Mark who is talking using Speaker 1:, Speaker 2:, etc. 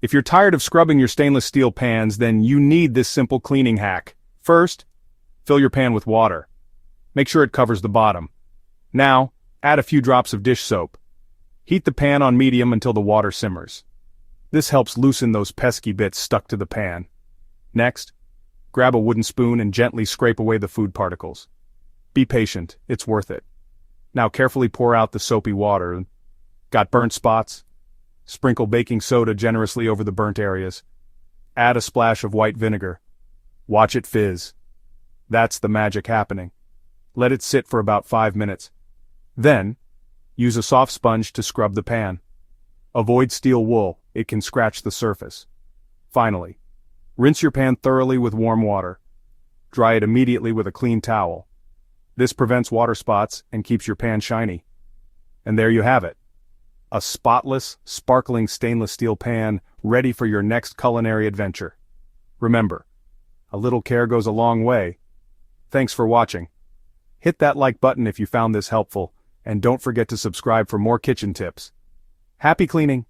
Speaker 1: If you're tired of scrubbing your stainless steel pans, then you need this simple cleaning hack. First, fill your pan with water. Make sure it covers the bottom. Now, add a few drops of dish soap. Heat the pan on medium until the water simmers. This helps loosen those pesky bits stuck to the pan. Next, grab a wooden spoon and gently scrape away the food particles. Be patient, it's worth it. Now carefully pour out the soapy water. Got burnt spots? Sprinkle baking soda generously over the burnt areas. Add a splash of white vinegar. Watch it fizz. That's the magic happening. Let it sit for about 5 minutes. Then, use a soft sponge to scrub the pan. Avoid steel wool, it can scratch the surface. Finally, rinse your pan thoroughly with warm water. Dry it immediately with a clean towel. This prevents water spots and keeps your pan shiny. And there you have it. A spotless, sparkling stainless steel pan ready for your next culinary adventure. Remember, a little care goes a long way. Thanks for watching. Hit that like button if you found this helpful, and don't forget to subscribe for more kitchen tips. Happy cleaning!